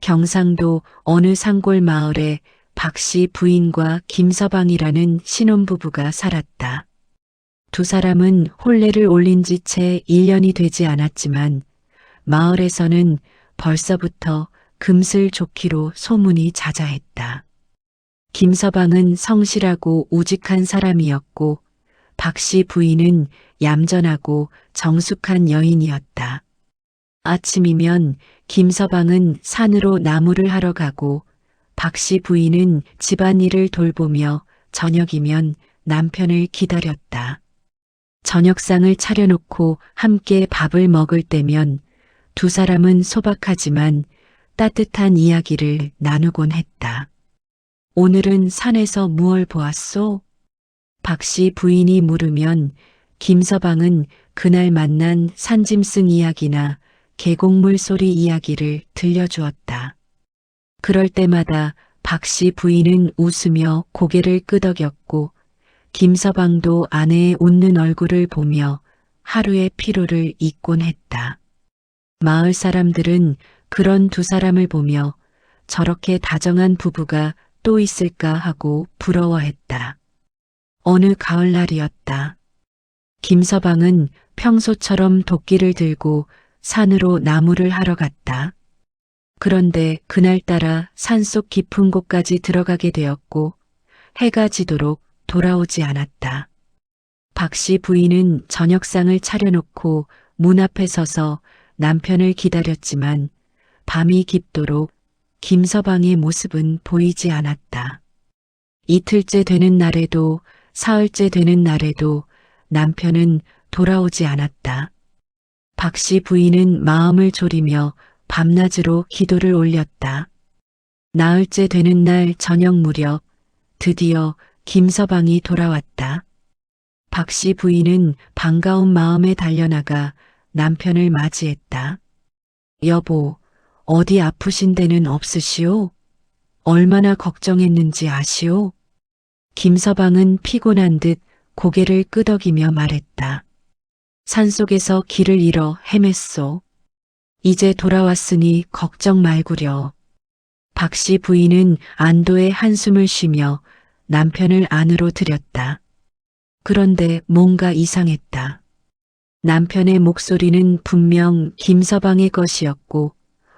경상도 어느 산골 마을에 박씨 부인과 김서방이라는 신혼부부가 살았다. 두 사람은 혼례를 올린 지 채 1년이 되지 않았지만 마을에서는 벌써부터 금슬 좋기로 소문이 자자했다. 김서방은 성실하고 우직한 사람이었고 박씨 부인은 얌전하고 정숙한 여인이었다. 아침이면 김서방은 산으로 나무를 하러 가고 박씨 부인은 집안일을 돌보며 저녁이면 남편을 기다렸다. 저녁상을 차려놓고 함께 밥을 먹을 때면 두 사람은 소박하지만 따뜻한 이야기를 나누곤 했다. 오늘은 산에서 무얼 보았소? 박씨 부인이 물으면 김서방은 그날 만난 산짐승 이야기나 계곡물 소리 이야기를 들려주었다. 그럴 때마다 박씨 부인은 웃으며 고개를 끄덕였고 김서방도 아내의 웃는 얼굴을 보며 하루의 피로를 잊곤 했다. 마을 사람들은 그런 두 사람을 보며 저렇게 다정한 부부가 또 있을까 하고 부러워했다. 어느 가을날이었다. 김서방은 평소처럼 도끼를 들고 산으로 나무를 하러 갔다. 그런데 그날따라 산속 깊은 곳까지 들어가게 되었고 해가 지도록 돌아오지 않았다. 박씨 부인은 저녁상을 차려놓고 문 앞에 서서 남편을 기다렸지만 밤이 깊도록 김서방의 모습은 보이지 않았다. 이틀째 되는 날에도 사흘째 되는 날에도 남편은 돌아오지 않았다. 박씨 부인은 마음을 졸이며 밤낮으로 기도를 올렸다. 나흘째 되는 날 저녁 무렵 드디어 김서방이 돌아왔다. 박씨 부인은 반가운 마음에 달려나가 남편을 맞이했다. 여보, 어디 아프신 데는 없으시오? 얼마나 걱정했는지 아시오? 김서방은 피곤한 듯 고개를 끄덕이며 말했다. 산속에서 길을 잃어 헤맸소. 이제 돌아왔으니 걱정 말구려. 박씨 부인은 안도의 한숨을 쉬며 남편을 안으로 들였다. 그런데 뭔가 이상했다. 남편의 목소리는 분명 김서방의 것이었고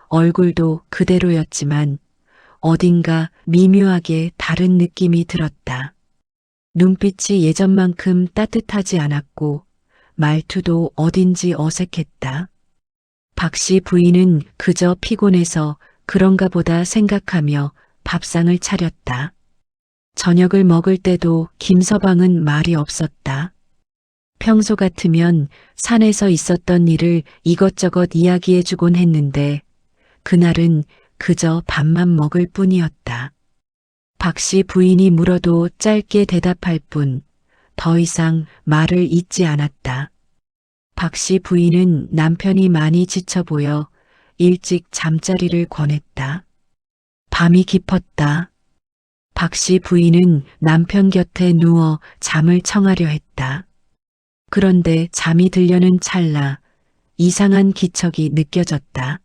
얼굴도 그대로였지만 어딘가 미묘하게 다른 느낌이 들었다. 눈빛이 예전만큼 따뜻하지 않았고 말투도 어딘지 어색했다. 박씨 부인은 그저 피곤해서 그런가 보다 생각하며 밥상을 차렸다. 저녁을 먹을 때도 김서방은 말이 없었다. 평소 같으면 산에서 있었던 일을 이것저것 이야기해주곤 했는데 그날은 그저 밥만 먹을 뿐이었다. 박씨 부인이 물어도 짧게 대답할 뿐 더 이상 말을 잇지 않았다. 박씨 부인은 남편이 많이 지쳐 보여 일찍 잠자리를 권했다. 밤이 깊었다. 박씨 부인은 남편 곁에 누워 잠을 청하려 했다. 그런데 잠이 들려는 찰나 이상한 기척이 느껴졌다.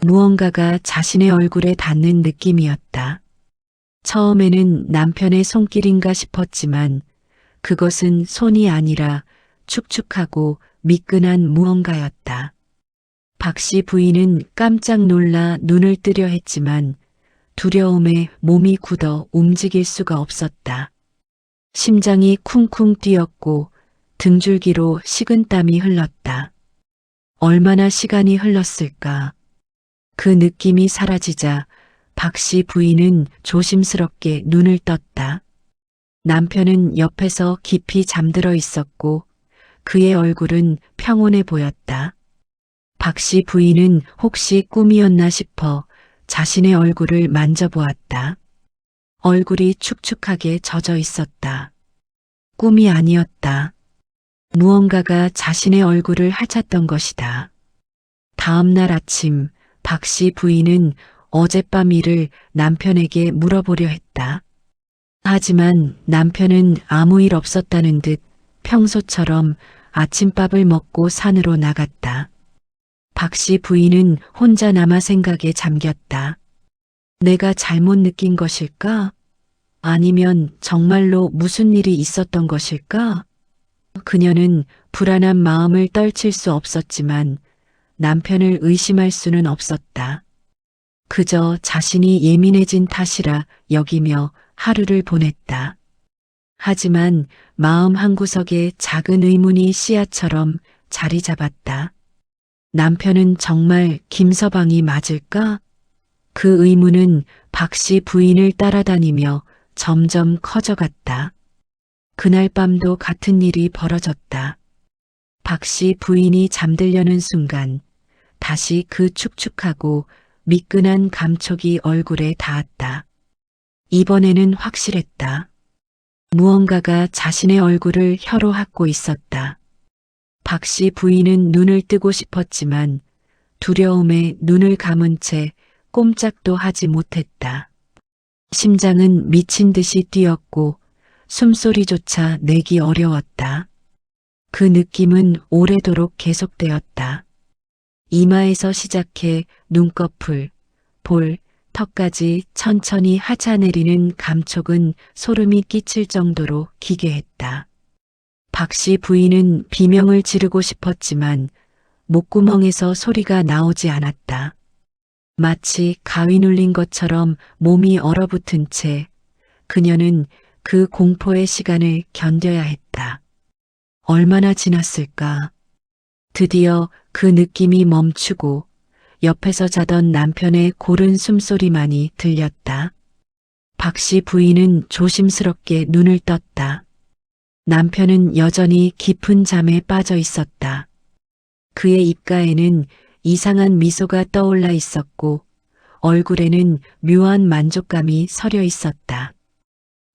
무언가가 자신의 얼굴에 닿는 느낌이었다. 처음에는 남편의 손길인가 싶었지만 그것은 손이 아니라 축축하고 미끈한 무언가였다. 박씨 부인은 깜짝 놀라 눈을 뜨려 했지만 두려움에 몸이 굳어 움직일 수가 없었다. 심장이 쿵쿵 뛰었고 등줄기로 식은땀이 흘렀다. 얼마나 시간이 흘렀을까. 그 느낌이 사라지자 박씨 부인은 조심스럽게 눈을 떴다. 남편은 옆에서 깊이 잠들어 있었고 그의 얼굴은 평온해 보였다. 박씨 부인은 혹시 꿈이었나 싶어 자신의 얼굴을 만져보았다. 얼굴이 축축하게 젖어 있었다. 꿈이 아니었다. 무언가가 자신의 얼굴을 핥았던 것이다. 다음 날 아침 박씨 부인은 어젯밤 일을 남편에게 물어보려 했다. 하지만 남편은 아무 일 없었다는 듯 평소처럼 아침밥을 먹고 산으로 나갔다. 박씨 부인은 혼자 남아 생각에 잠겼다. 내가 잘못 느낀 것일까? 아니면 정말로 무슨 일이 있었던 것일까? 그녀는 불안한 마음을 떨칠 수 없었지만 남편을 의심할 수는 없었다. 그저 자신이 예민해진 탓이라 여기며 하루를 보냈다. 하지만 마음 한구석에 작은 의문이 씨앗처럼 자리 잡았다. 남편은 정말 김서방이 맞을까? 그 의문은 박 씨 부인을 따라다니며 점점 커져갔다. 그날 밤도 같은 일이 벌어졌다. 박 씨 부인이 잠들려는 순간 다시 그 축축하고 미끈한 감촉이 얼굴에 닿았다. 이번에는 확실했다. 무언가가 자신의 얼굴을 혀로 핥고 있었다. 박 씨 부인은 눈을 뜨고 싶었지만 두려움에 눈을 감은 채 꼼짝도 하지 못했다. 심장은 미친 듯이 뛰었고 숨소리조차 내기 어려웠다. 그 느낌은 오래도록 계속되었다. 이마에서 시작해 눈꺼풀, 볼, 턱까지 천천히 하차내리는 감촉은 소름이 끼칠 정도로 기괴했다. 박 씨 부인은 비명을 지르고 싶었지만 목구멍에서 소리가 나오지 않았다. 마치 가위 눌린 것처럼 몸이 얼어붙은 채 그녀는 그 공포의 시간을 견뎌야 했다. 얼마나 지났을까? 드디어 그 느낌이 멈추고 옆에서 자던 남편의 고른 숨소리만이 들렸다. 박 씨 부인은 조심스럽게 눈을 떴다. 남편은 여전히 깊은 잠에 빠져 있었다. 그의 입가에는 이상한 미소가 떠올라 있었고 얼굴에는 묘한 만족감이 서려 있었다.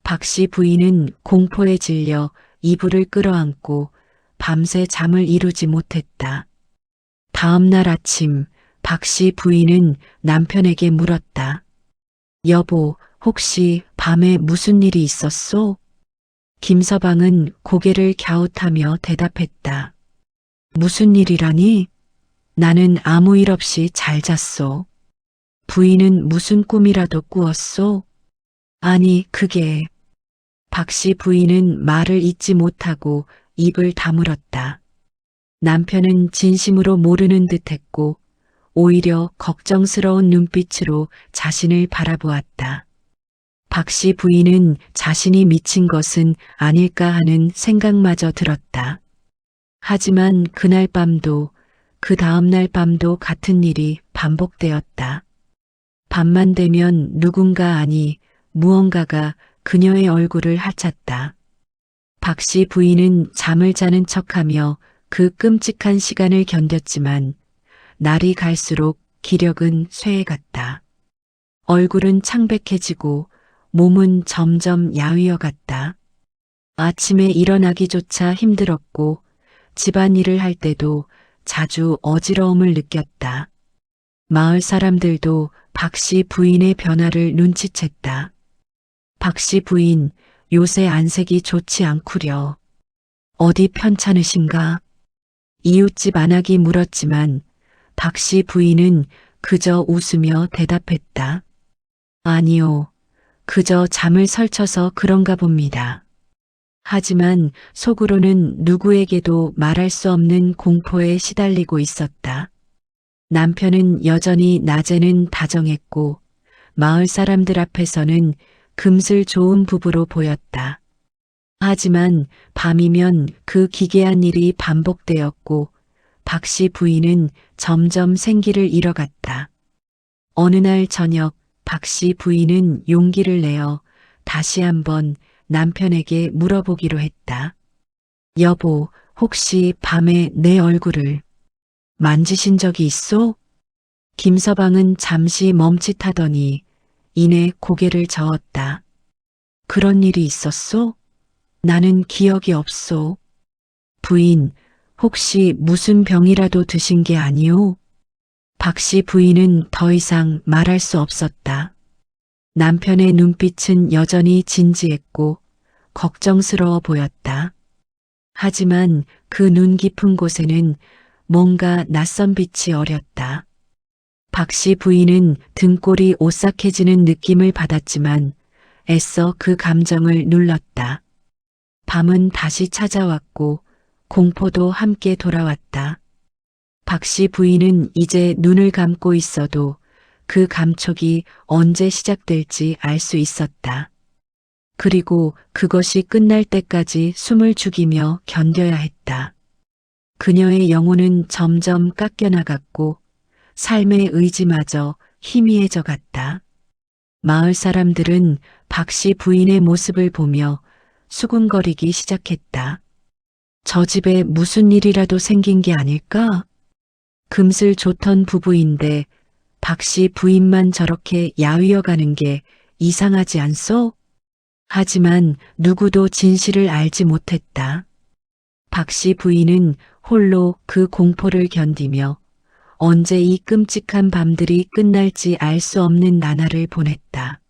박 씨 부인은 공포에 질려 이불을 끌어안고 밤새 잠을 이루지 못했다. 다음 날 아침 박 씨 부인은 남편에게 물었다. 여보, 혹시 밤에 무슨 일이 있었소? 김서방은 고개를 갸웃하며 대답했다. 무슨 일이라니? 나는 아무 일 없이 잘 잤소. 부인은 무슨 꿈이라도 꾸었소? 아니, 그게... 박 씨 부인은 말을 잇지 못하고 입을 다물었다. 남편은 진심으로 모르는 듯했고 오히려 걱정스러운 눈빛으로 자신을 바라보았다. 박 씨 부인은 자신이 미친 것은 아닐까 하는 생각마저 들었다. 하지만 그날 밤도 그 다음날 밤도 같은 일이 반복되었다. 밤만 되면 누군가 아니 무언가가 그녀의 얼굴을 핥았다. 박 씨 부인은 잠을 자는 척하며 그 끔찍한 시간을 견뎠지만 날이 갈수록 기력은 쇠해갔다. 얼굴은 창백해지고 몸은 점점 야위어 갔다. 아침에 일어나기조차 힘들었고 집안일을 할 때도 자주 어지러움을 느꼈다. 마을 사람들도 박 씨 부인의 변화를 눈치챘다. 박 씨 부인, 요새 안색이 좋지 않구려. 어디 편찮으신가? 이웃집 안악이 물었지만 박 씨 부인은 그저 웃으며 대답했다. 아니요, 그저 잠을 설쳐서 그런가 봅니다. 하지만 속으로는 누구에게도 말할 수 없는 공포에 시달리고 있었다. 남편은 여전히 낮에는 다정했고 마을 사람들 앞에서는 금슬 좋은 부부로 보였다. 하지만 밤이면 그 기괴한 일이 반복되었고 박 씨 부인은 점점 생기를 잃어갔다. 어느 날 저녁 박 씨 부인은 용기를 내어 다시 한번 남편에게 물어보기로 했다. 여보, 혹시 밤에 내 얼굴을 만지신 적이 있소? 김서방은 잠시 멈칫하더니 이내 고개를 저었다. 그런 일이 있었소? 나는 기억이 없소. 부인, 혹시 무슨 병이라도 드신 게 아니오? 박 씨 부인은 더 이상 말할 수 없었다. 남편의 눈빛은 여전히 진지했고 걱정스러워 보였다. 하지만 그 눈 깊은 곳에는 뭔가 낯선 빛이 어렸다. 박 씨 부인은 등골이 오싹해지는 느낌을 받았지만 애써 그 감정을 눌렀다. 밤은 다시 찾아왔고 공포도 함께 돌아왔다. 박 씨 부인은 이제 눈을 감고 있어도 그 감촉이 언제 시작될지 알 수 있었다. 그리고 그것이 끝날 때까지 숨을 죽이며 견뎌야 했다. 그녀의 영혼은 점점 깎여나갔고 삶의 의지마저 희미해져 갔다. 마을 사람들은 박 씨 부인의 모습을 보며 수군거리기 시작했다. 저 집에 무슨 일이라도 생긴 게 아닐까? 금슬 좋던 부부인데 박 씨 부인만 저렇게 야위어 가는 게 이상하지 않소? 하지만 누구도 진실을 알지 못했다. 박 씨 부인은 홀로 그 공포를 견디며 언제 이 끔찍한 밤들이 끝날지 알 수 없는 나날을 보냈다.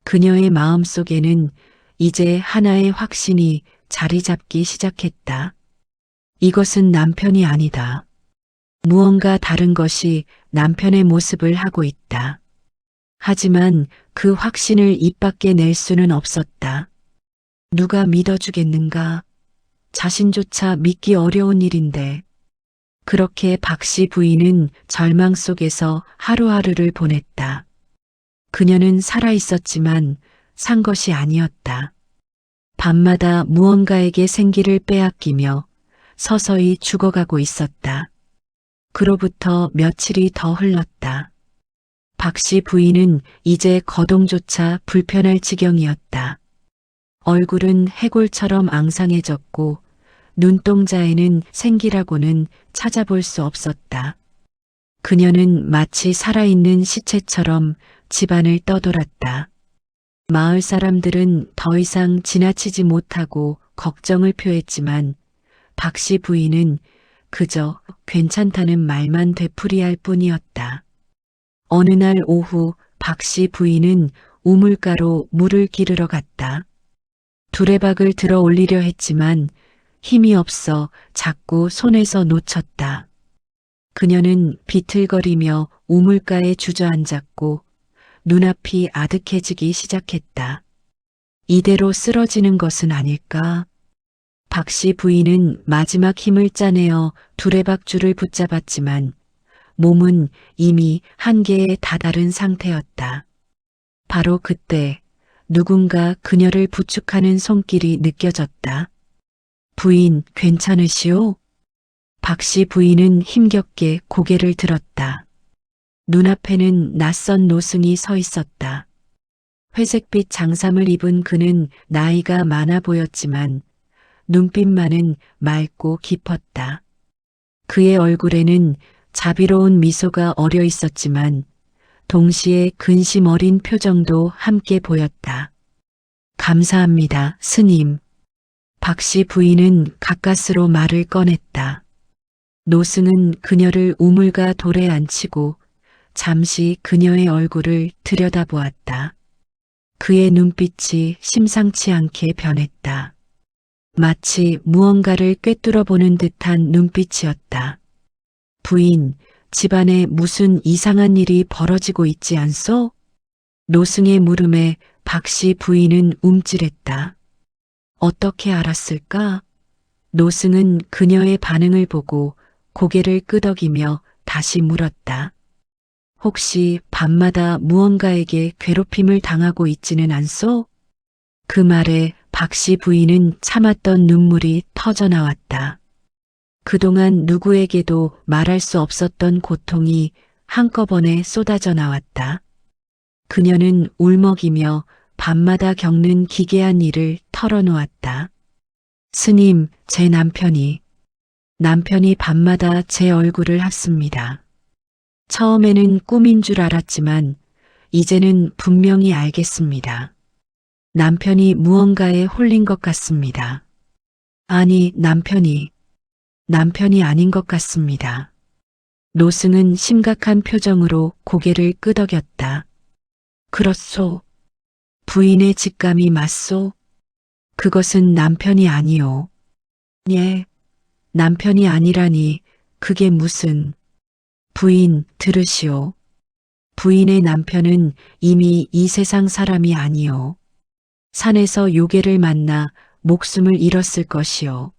그녀의 마음속에는 이제 하나의 확신이 자리 잡기 시작했다. 이것은 남편이 아니다. 무언가 다른 것이 남편의 모습을 하고 있다. 하지만 그 확신을 입 밖에 낼 수는 없었다. 누가 믿어주겠는가? 자신조차 믿기 어려운 일인데. 그렇게 박 씨 부인은 절망 속에서 하루하루를 보냈다. 그녀는 살아 있었지만 산 것이 아니었다. 밤마다 무언가에게 생기를 빼앗기며 서서히 죽어가고 있었다. 그로부터 며칠이 더 흘렀다. 박 씨 부인은 이제 거동조차 불편할 지경이었다. 얼굴은 해골처럼 앙상해졌고 눈동자에는 생기라고는 찾아볼 수 없었다. 그녀는 마치 살아있는 시체처럼 집안을 떠돌았다. 마을 사람들은 더 이상 지나치지 못하고 걱정을 표했지만 박 씨 부인은 그저 괜찮다는 말만 되풀이할 뿐이었다. 어느 날 오후 박 씨 부인은 우물가로 물을 기르러 갔다. 두레박을 들어 올리려 했지만 힘이 없어 자꾸 손에서 놓쳤다. 그녀는 비틀거리며 우물가에 주저앉았고 눈앞이 아득해지기 시작했다. 이대로 쓰러지는 것은 아닐까? 박 씨 부인은 마지막 힘을 짜내어 두레박줄을 붙잡았지만 몸은 이미 한계에 다다른 상태였다. 바로 그때 누군가 그녀를 부축하는 손길이 느껴졌다. 부인, 괜찮으시오? 박 씨 부인은 힘겹게 고개를 들었다. 눈앞에는 낯선 노승이 서 있었다. 회색빛 장삼을 입은 그는 나이가 많아 보였지만 눈빛만은 맑고 깊었다. 그의 얼굴에는 자비로운 미소가 어려 있었지만 동시에 근심 어린 표정도 함께 보였다. 감사합니다, 스님. 박 씨 부인은 가까스로 말을 꺼냈다. 노승은 그녀를 우물가 돌에 앉히고 잠시 그녀의 얼굴을 들여다보았다. 그의 눈빛이 심상치 않게 변했다. 마치 무언가를 꿰뚫어 보는 듯한 눈빛이었다. 부인, 집안에 무슨 이상한 일이 벌어지고 있지 않소? 노승의 물음에 박 씨 부인은 움찔했다. 어떻게 알았을까? 노승은 그녀의 반응을 보고 고개를 끄덕이며 다시 물었다. 혹시 밤마다 무언가에게 괴롭힘을 당하고 있지는 않소? 그 말에 박 씨 부인은 참았던 눈물이 터져 나왔다. 그동안 누구에게도 말할 수 없었던 고통이 한꺼번에 쏟아져 나왔다. 그녀는 울먹이며 밤마다 겪는 기괴한 일을 털어놓았다. 스님, 제 남편이 밤마다 제 얼굴을 합습니다. 처음에는 꿈인 줄 알았지만 이제는 분명히 알겠습니다. 남편이 무언가에 홀린 것 같습니다. 아니, 남편이 아닌 것 같습니다. 노승은 심각한 표정으로 고개를 끄덕였다. 그렇소. 부인의 직감이 맞소? 그것은 남편이 아니오. 예, 남편이 아니라니 그게 무슨... 부인, 들으시오. 부인의 남편은 이미 이 세상 사람이 아니요. 산에서 요괴를 만나 목숨을 잃었을 것이요.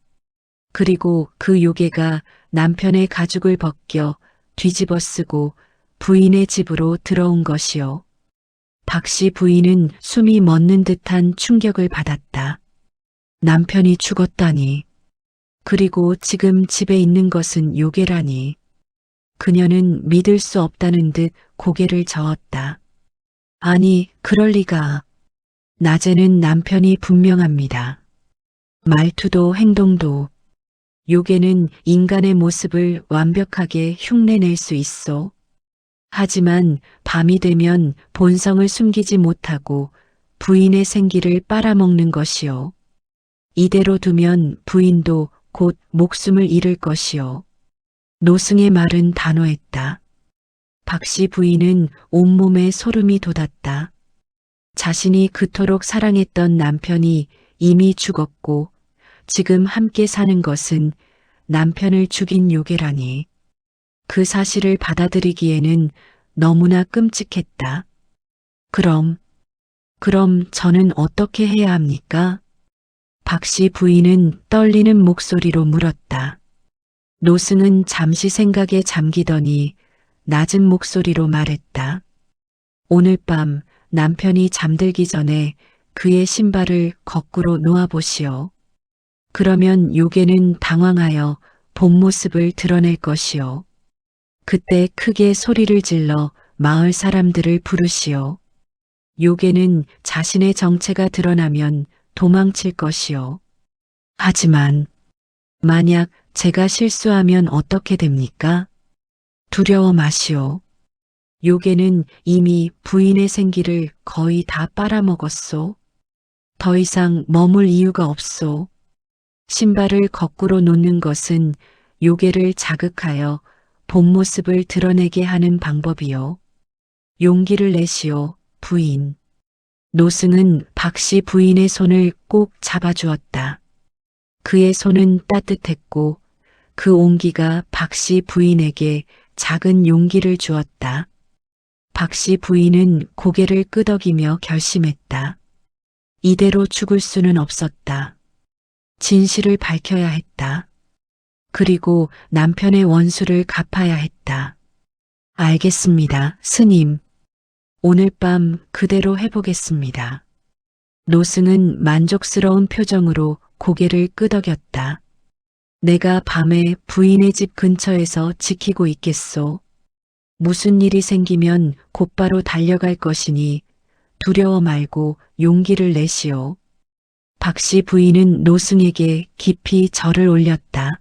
그리고 그 요괴가 남편의 가죽을 벗겨 뒤집어 쓰고 부인의 집으로 들어온 것이요. 박씨 부인은 숨이 멎는 듯한 충격을 받았다. 남편이 죽었다니. 그리고 지금 집에 있는 것은 요괴라니. 그녀는 믿을 수 없다는 듯 고개를 저었다. 아니, 그럴 리가. 낮에는 남편이 분명합니다. 말투도 행동도. 요괴는 인간의 모습을 완벽하게 흉내낼 수 있어. 하지만 밤이 되면 본성을 숨기지 못하고 부인의 생기를 빨아먹는 것이요. 이대로 두면 부인도 곧 목숨을 잃을 것이요. 노승의 말은 단호했다. 박씨 부인은 온몸에 소름이 돋았다. 자신이 그토록 사랑했던 남편이 이미 죽었고 지금 함께 사는 것은 남편을 죽인 요괴라니. 그 사실을 받아들이기에는 너무나 끔찍했다. 그럼 저는 어떻게 해야 합니까? 박씨 부인은 떨리는 목소리로 물었다. 노승은 잠시 생각에 잠기더니 낮은 목소리로 말했다. 오늘 밤 남편이 잠들기 전에 그의 신발을 거꾸로 놓아보시오. 그러면 요괴는 당황하여 본 모습을 드러낼 것이오. 그때 크게 소리를 질러 마을 사람들을 부르시오. 요괴는 자신의 정체가 드러나면 도망칠 것이오. 하지만 만약 제가 실수하면 어떻게 됩니까? 두려워 마시오. 요괴는 이미 부인의 생기를 거의 다 빨아먹었소. 더 이상 머물 이유가 없소. 신발을 거꾸로 놓는 것은 요괴를 자극하여 본 모습을 드러내게 하는 방법이요. 용기를 내시오, 부인. 노승은 박씨 부인의 손을 꼭 잡아주었다. 그의 손은 따뜻했고 그 온기가 박씨 부인에게 작은 용기를 주었다. 박씨 부인은 고개를 끄덕이며 결심했다. 이대로 죽을 수는 없었다. 진실을 밝혀야 했다. 그리고 남편의 원수를 갚아야 했다. 알겠습니다, 스님. 오늘 밤 그대로 해보겠습니다. 노승은 만족스러운 표정으로 고개를 끄덕였다. 내가 밤에 부인의 집 근처에서 지키고 있겠소. 무슨 일이 생기면 곧바로 달려갈 것이니 두려워 말고 용기를 내시오. 박씨 부인은 노승에게 깊이 절을 올렸다.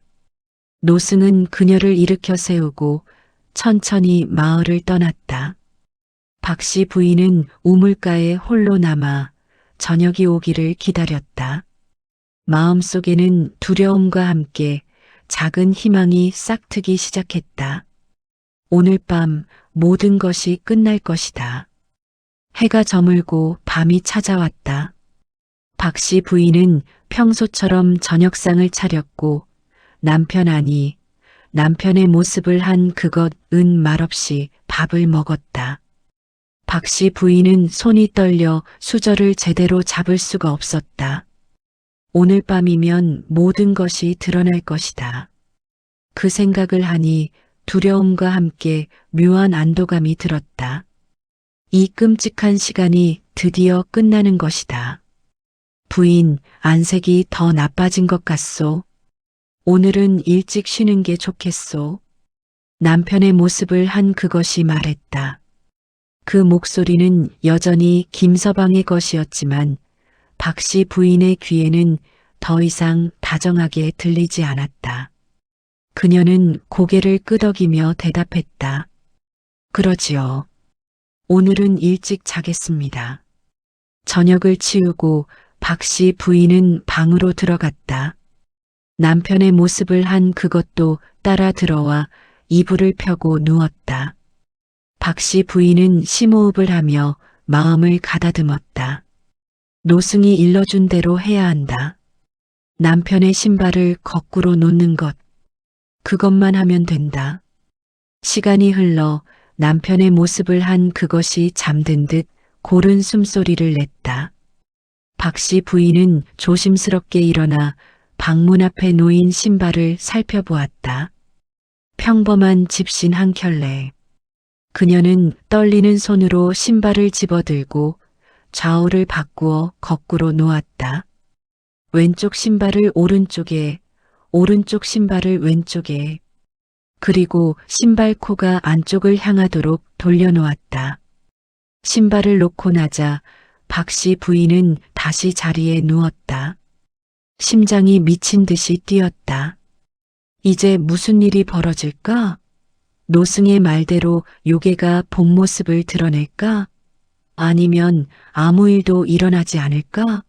노승은 그녀를 일으켜 세우고 천천히 마을을 떠났다. 박씨 부인은 우물가에 홀로 남아 저녁이 오기를 기다렸다. 마음속에는 두려움과 함께 작은 희망이 싹트기 시작했다. 오늘 밤 모든 것이 끝날 것이다. 해가 저물고 밤이 찾아왔다. 박씨 부인은 평소처럼 저녁상을 차렸고 남편 아니 남편의 모습을 한 그것은 말없이 밥을 먹었다. 박씨 부인은 손이 떨려 수저를 제대로 잡을 수가 없었다. 오늘 밤이면 모든 것이 드러날 것이다. 그 생각을 하니 두려움과 함께 묘한 안도감이 들었다. 이 끔찍한 시간이 드디어 끝나는 것이다. 부인, 안색이 더 나빠진 것 같소. 오늘은 일찍 쉬는 게 좋겠소. 남편의 모습을 한 그것이 말했다. 그 목소리는 여전히 김서방의 것이었지만 박씨 부인의 귀에는 더 이상 다정하게 들리지 않았다. 그녀는 고개를 끄덕이며 대답했다. 그러지요. 오늘은 일찍 자겠습니다. 저녁을 치우고 박씨 부인은 방으로 들어갔다. 남편의 모습을 한 그것도 따라 들어와 이불을 펴고 누웠다. 박씨 부인은 심호흡을 하며 마음을 가다듬었다. 노승이 일러준 대로 해야 한다. 남편의 신발을 거꾸로 놓는 것. 그것만 하면 된다. 시간이 흘러 남편의 모습을 한 그것이 잠든 듯 고른 숨소리를 냈다. 박 씨 부인은 조심스럽게 일어나 방문 앞에 놓인 신발을 살펴보았다. 평범한 집신 한 켤레. 그녀는 떨리는 손으로 신발을 집어들고 좌우를 바꾸어 거꾸로 놓았다. 왼쪽 신발을 오른쪽에, 오른쪽 신발을 왼쪽에, 그리고 신발코가 안쪽을 향하도록 돌려놓았다. 신발을 놓고 나자 박 씨 부인은 다시 자리에 누웠다. 심장이 미친 듯이 뛰었다. 이제 무슨 일이 벌어질까? 노승의 말대로 요괴가 본 모습을 드러낼까? 아니면 아무 일도 일어나지 않을까?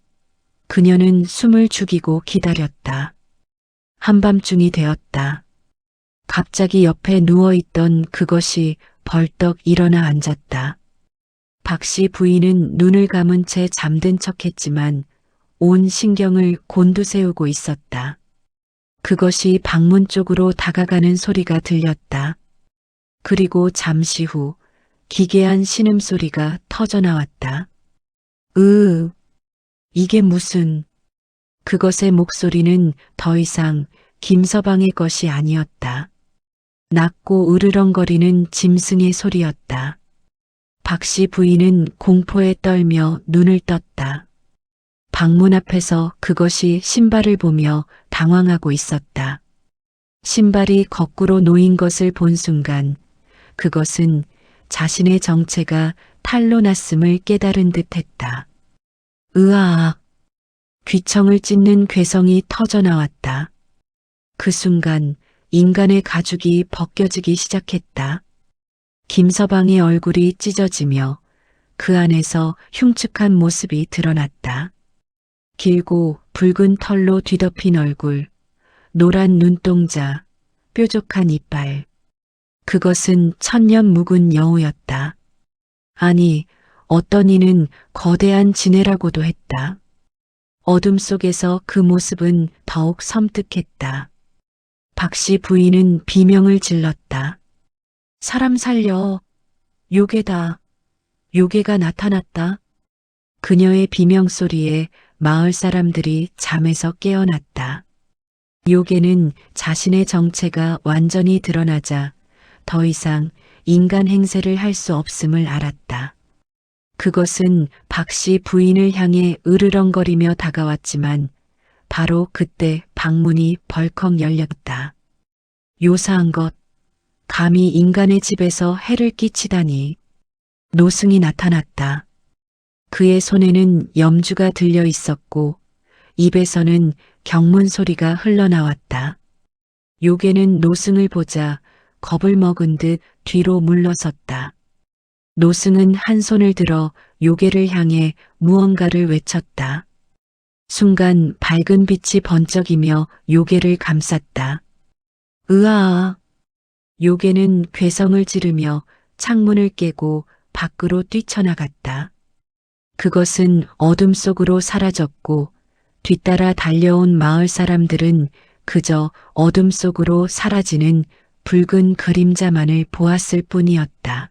그녀는 숨을 죽이고 기다렸다. 한밤중이 되었다. 갑자기 옆에 누워있던 그것이 벌떡 일어나 앉았다. 박 씨 부인은 눈을 감은 채 잠든 척했지만 온 신경을 곤두세우고 있었다. 그것이 방문 쪽으로 다가가는 소리가 들렸다. 그리고 잠시 후 기괴한 신음소리가 터져나왔다. 이게 무슨... 그것의 목소리는 더 이상 김서방의 것이 아니었다. 낮고 으르렁거리는 짐승의 소리였다. 박 씨 부인은 공포에 떨며 눈을 떴다. 방문 앞에서 그것이 신발을 보며 당황하고 있었다. 신발이 거꾸로 놓인 것을 본 순간 그것은 자신의 정체가 탈로 났음을 깨달은 듯했다. 으아악! 귀청을 찢는 괴성이 터져나왔다. 그 순간 인간의 가죽이 벗겨지기 시작했다. 김서방의 얼굴이 찢어지며 그 안에서 흉측한 모습이 드러났다. 길고 붉은 털로 뒤덮인 얼굴, 노란 눈동자, 뾰족한 이빨. 그것은 천년 묵은 여우였다. 아니, 어떤 이는 거대한 지네라고도 했다. 어둠 속에서 그 모습은 더욱 섬뜩했다. 박 씨 부인은 비명을 질렀다. 사람 살려. 요괴다. 요괴가 나타났다. 그녀의 비명소리에 마을 사람들이 잠에서 깨어났다. 요괴는 자신의 정체가 완전히 드러나자 더 이상 인간 행세를 할 수 없음을 알았다. 그것은 박 씨 부인을 향해 으르렁거리며 다가왔지만 바로 그때 방문이 벌컥 열렸다. 요사한 것, 감히 인간의 집에서 해를 끼치다니. 노승이 나타났다. 그의 손에는 염주가 들려 있었고 입에서는 경문 소리가 흘러나왔다. 요괴는 노승을 보자 겁을 먹은 듯 뒤로 물러섰다. 노승은 한 손을 들어 요괴를 향해 무언가를 외쳤다. 순간 밝은 빛이 번쩍이며 요괴를 감쌌다. 으아! 요괴는 괴성을 지르며 창문을 깨고 밖으로 뛰쳐나갔다. 그것은 어둠 속으로 사라졌고 뒤따라 달려온 마을 사람들은 그저 어둠 속으로 사라지는 붉은 그림자만을 보았을 뿐이었다.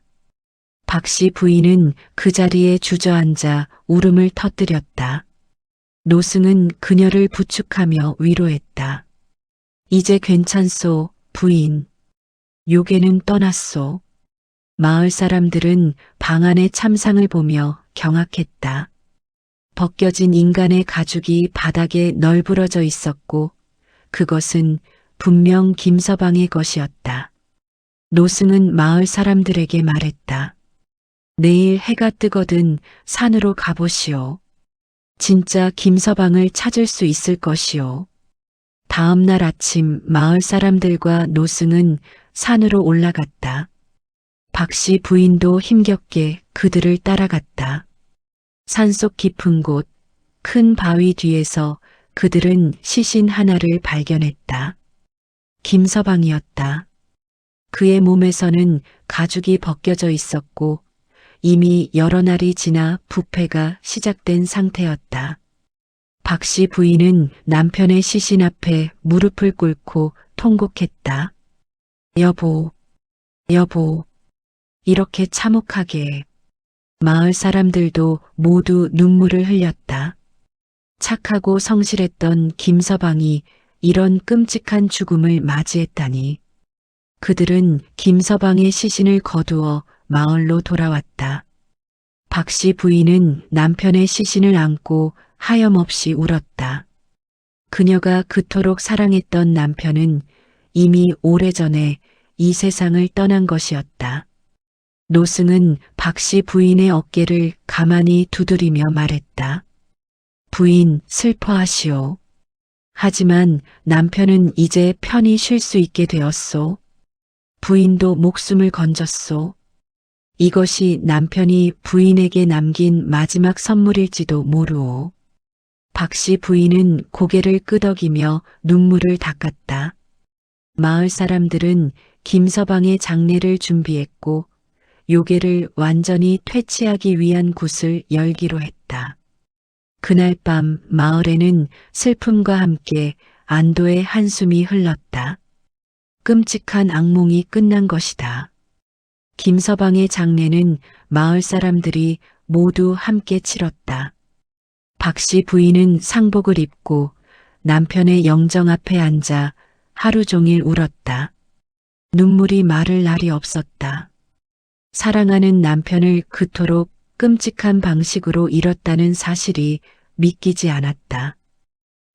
박 씨 부인은 그 자리에 주저앉아 울음을 터뜨렸다. 노승은 그녀를 부축하며 위로했다. 이제 괜찮소, 부인. 요괴는 떠났소. 마을 사람들은 방 안의 참상을 보며 경악했다. 벗겨진 인간의 가죽이 바닥에 널브러져 있었고 그것은 분명 김서방의 것이었다. 노승은 마을 사람들에게 말했다. 내일 해가 뜨거든 산으로 가보시오. 진짜 김서방을 찾을 수 있을 것이오. 다음 날 아침 마을 사람들과 노승은 산으로 올라갔다. 박 씨 부인도 힘겹게 그들을 따라갔다. 산속 깊은 곳, 큰 바위 뒤에서 그들은 시신 하나를 발견했다. 김서방이었다. 그의 몸에서는 가죽이 벗겨져 있었고 이미 여러 날이 지나 부패가 시작된 상태였다. 박 씨 부인은 남편의 시신 앞에 무릎을 꿇고 통곡했다. 여보, 여보. 이렇게 참혹하게. 마을 사람들도 모두 눈물을 흘렸다. 착하고 성실했던 김서방이 이런 끔찍한 죽음을 맞이했다니. 그들은 김서방의 시신을 거두어 마을로 돌아왔다. 박씨 부인은 남편의 시신을 안고 하염없이 울었다. 그녀가 그토록 사랑했던 남편은 이미 오래전에 이 세상을 떠난 것이었다. 노승은 박씨 부인의 어깨를 가만히 두드리며 말했다. 부인, 슬퍼하시오. 하지만 남편은 이제 편히 쉴 수 있게 되었소. 부인도 목숨을 건졌소. 이것이 남편이 부인에게 남긴 마지막 선물일지도 모르오. 박씨 부인은 고개를 끄덕이며 눈물을 닦았다. 마을 사람들은 김서방의 장례를 준비했고 요괴를 완전히 퇴치하기 위한 굿을 열기로 했다. 그날 밤 마을에는 슬픔과 함께 안도의 한숨이 흘렀다. 끔찍한 악몽이 끝난 것이다. 김서방의 장례는 마을 사람들이 모두 함께 치렀다. 박씨 부인은 상복을 입고 남편의 영정 앞에 앉아 하루 종일 울었다. 눈물이 마를 날이 없었다. 사랑하는 남편을 그토록 끔찍한 방식으로 잃었다는 사실이 믿기지 않았다.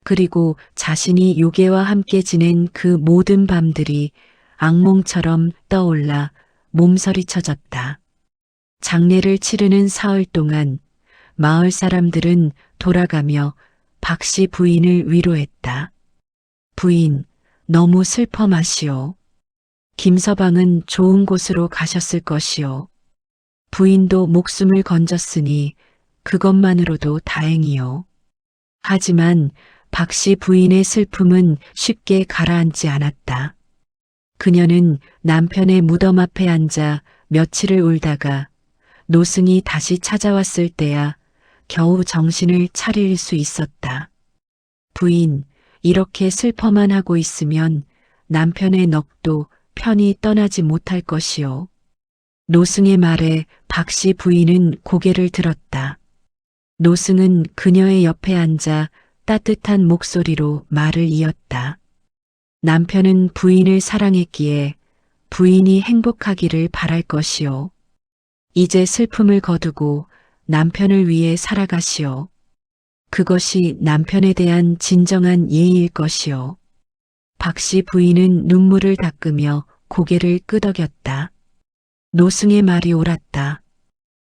그리고 자신이 요괴와 함께 지낸 그 모든 밤들이 악몽처럼 떠올라 몸서리쳐졌다. 장례를 치르는 사흘 동안 마을 사람들은 돌아가며 박씨 부인을 위로했다. 부인, 너무 슬퍼 마시오. 김서방은 좋은 곳으로 가셨을 것이오. 부인도 목숨을 건졌으니 그것만으로도 다행이오. 하지만 박씨 부인의 슬픔은 쉽게 가라앉지 않았다. 그녀는 남편의 무덤 앞에 앉아 며칠을 울다가 노승이 다시 찾아왔을 때야 겨우 정신을 차릴 수 있었다. 부인, 이렇게 슬퍼만 하고 있으면 남편의 넋도 편히 떠나지 못할 것이오. 노승의 말에 박씨 부인은 고개를 들었다. 노승은 그녀의 옆에 앉아 따뜻한 목소리로 말을 이었다. 남편은 부인을 사랑했기에 부인이 행복하기를 바랄 것이오. 이제 슬픔을 거두고 남편을 위해 살아가시오. 그것이 남편에 대한 진정한 예의일 것이오. 박씨 부인은 눈물을 닦으며 고개를 끄덕였다. 노승의 말이 옳았다.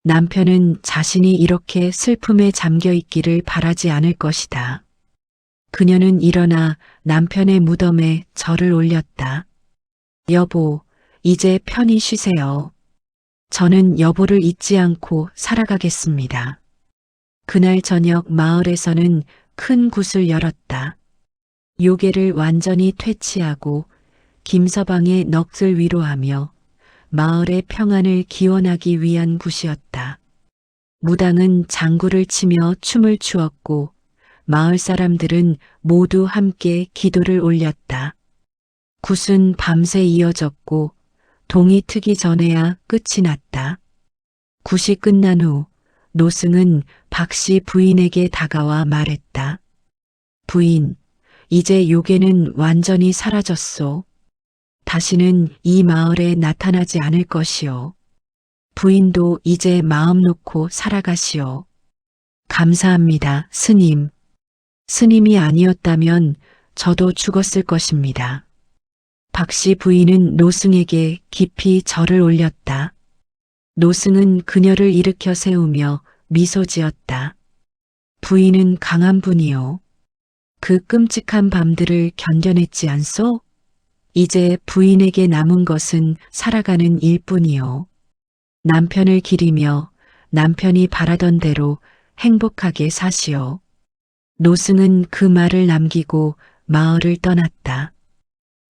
남편은 자신이 이렇게 슬픔에 잠겨 있기를 바라지 않을 것이다. 그녀는 일어나 남편의 무덤에 절을 올렸다. 여보, 이제 편히 쉬세요. 저는 여보를 잊지 않고 살아가겠습니다. 그날 저녁 마을에서는 큰 굿을 열었다. 요괴를 완전히 퇴치하고 김서방의 넋을 위로하며 마을의 평안을 기원하기 위한 굿이었다. 무당은 장구를 치며 춤을 추었고 마을 사람들은 모두 함께 기도를 올렸다. 굿은 밤새 이어졌고 동이 트기 전에야 끝이 났다. 굿이 끝난 후 노승은 박씨 부인에게 다가와 말했다. 부인, 이제 요괴는 완전히 사라졌소. 다시는 이 마을에 나타나지 않을 것이오. 부인도 이제 마음 놓고 살아가시오. 감사합니다, 스님. 스님이 아니었다면 저도 죽었을 것입니다. 박씨 부인은 노승에게 깊이 절을 올렸다. 노승은 그녀를 일으켜 세우며 미소 지었다. 부인은 강한 분이요. 그 끔찍한 밤들을 견뎌냈지 않소? 이제 부인에게 남은 것은 살아가는 일뿐이요. 남편을 기리며 남편이 바라던 대로 행복하게 사시오. 노승은 그 말을 남기고 마을을 떠났다.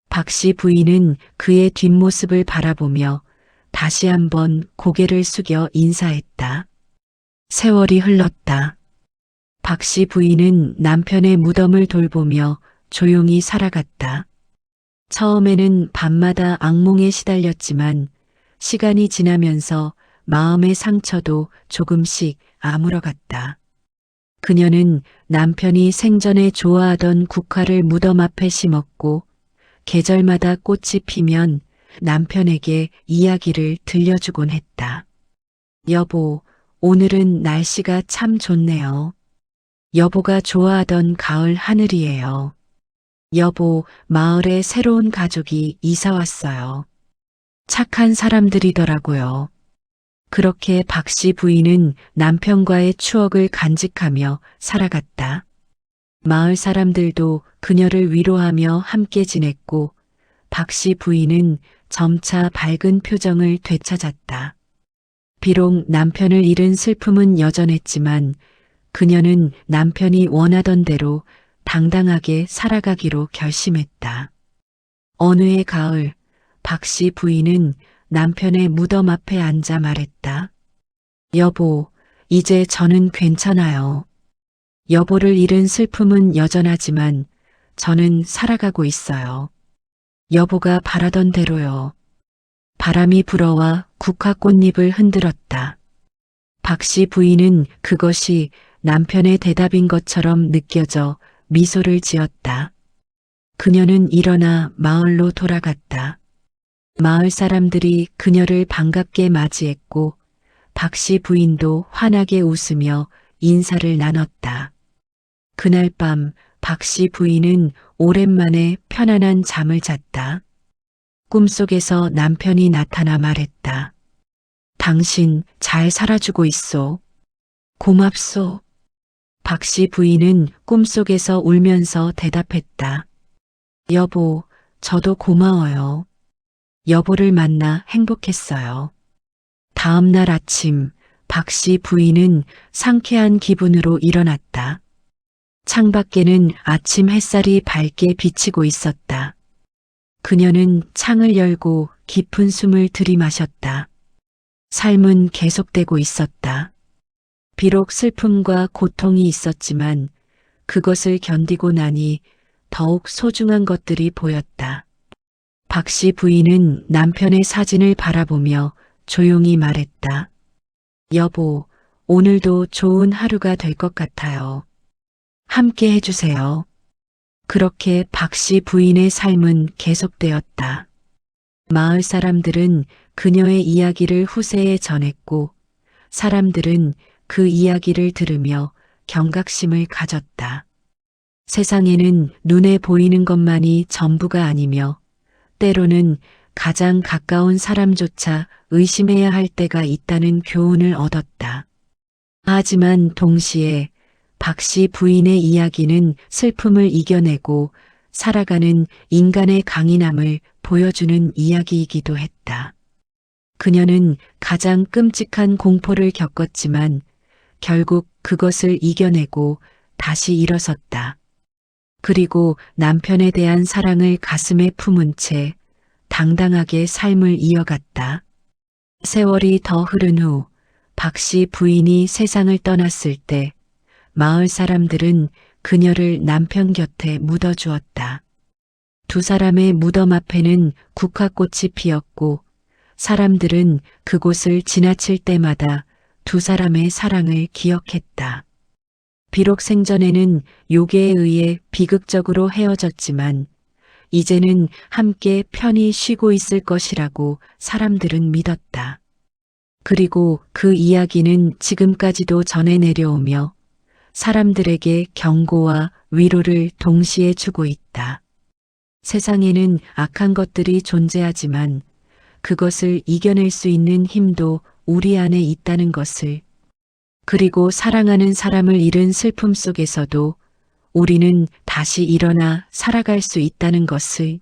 박씨 부인은 그의 뒷모습을 바라보며 다시 한번 고개를 숙여 인사했다. 세월이 흘렀다. 박씨 부인은 남편의 무덤을 돌보며 조용히 살아갔다. 처음에는 밤마다 악몽에 시달렸지만 시간이 지나면서 마음의 상처도 조금씩 아물어갔다. 그녀는 남편이 생전에 좋아하던 국화를 무덤 앞에 심었고 계절마다 꽃이 피면 남편에게 이야기를 들려주곤 했다. 여보, 오늘은 날씨가 참 좋네요. 여보가 좋아하던 가을 하늘이에요. 여보, 마을에 새로운 가족이 이사 왔어요. 착한 사람들이더라고요. 그렇게 박 씨 부인은 남편과의 추억을 간직하며 살아갔다. 마을 사람들도 그녀를 위로하며 함께 지냈고 박 씨 부인은 점차 밝은 표정을 되찾았다. 비록 남편을 잃은 슬픔은 여전했지만 그녀는 남편이 원하던 대로 당당하게 살아가기로 결심했다. 어느 해 가을, 박 씨 부인은 남편의 무덤 앞에 앉아 말했다. 여보, 이제 저는 괜찮아요. 여보를 잃은 슬픔은 여전하지만 저는 살아가고 있어요. 여보가 바라던 대로요. 바람이 불어와 국화 꽃잎을 흔들었다. 박 씨 부인은 그것이 남편의 대답인 것처럼 느껴져 미소를 지었다. 그녀는 일어나 마을로 돌아갔다. 마을 사람들이 그녀를 반갑게 맞이했고 박 씨 부인도 환하게 웃으며 인사를 나눴다. 그날 밤 박 씨 부인은 오랜만에 편안한 잠을 잤다. 꿈속에서 남편이 나타나 말했다. 당신 잘 살아주고 있소. 고맙소. 박 씨 부인은 꿈속에서 울면서 대답했다. 여보, 저도 고마워요. 여보를 만나 행복했어요. 다음 날 아침, 박 씨 부인은 상쾌한 기분으로 일어났다. 창밖에는 아침 햇살이 밝게 비치고 있었다. 그녀는 창을 열고 깊은 숨을 들이마셨다. 삶은 계속되고 있었다. 비록 슬픔과 고통이 있었지만 그것을 견디고 나니 더욱 소중한 것들이 보였다. 박 씨 부인은 남편의 사진을 바라보며 조용히 말했다. 여보, 오늘도 좋은 하루가 될 것 같아요. 함께 해주세요. 그렇게 박 씨 부인의 삶은 계속되었다. 마을 사람들은 그녀의 이야기를 후세에 전했고 사람들은 그 이야기를 들으며 경각심을 가졌다. 세상에는 눈에 보이는 것만이 전부가 아니며 때로는 가장 가까운 사람조차 의심해야 할 때가 있다는 교훈을 얻었다. 하지만 동시에 박 씨 부인의 이야기는 슬픔을 이겨내고 살아가는 인간의 강인함을 보여주는 이야기이기도 했다. 그녀는 가장 끔찍한 공포를 겪었지만 결국 그것을 이겨내고 다시 일어섰다. 그리고 남편에 대한 사랑을 가슴에 품은 채 당당하게 삶을 이어갔다. 세월이 더 흐른 후 박 씨 부인이 세상을 떠났을 때 마을 사람들은 그녀를 남편 곁에 묻어주었다. 두 사람의 무덤 앞에는 국화꽃이 피었고 사람들은 그곳을 지나칠 때마다 두 사람의 사랑을 기억했다. 비록 생전에는 요괴에 의해 비극적으로 헤어졌지만 이제는 함께 편히 쉬고 있을 것이라고 사람들은 믿었다. 그리고 그 이야기는 지금까지도 전해 내려오며 사람들에게 경고와 위로를 동시에 주고 있다. 세상에는 악한 것들이 존재하지만 그것을 이겨낼 수 있는 힘도 우리 안에 있다는 것을, 그리고 사랑하는 사람을 잃은 슬픔 속에서도 우리는 다시 일어나 살아갈 수 있다는 것을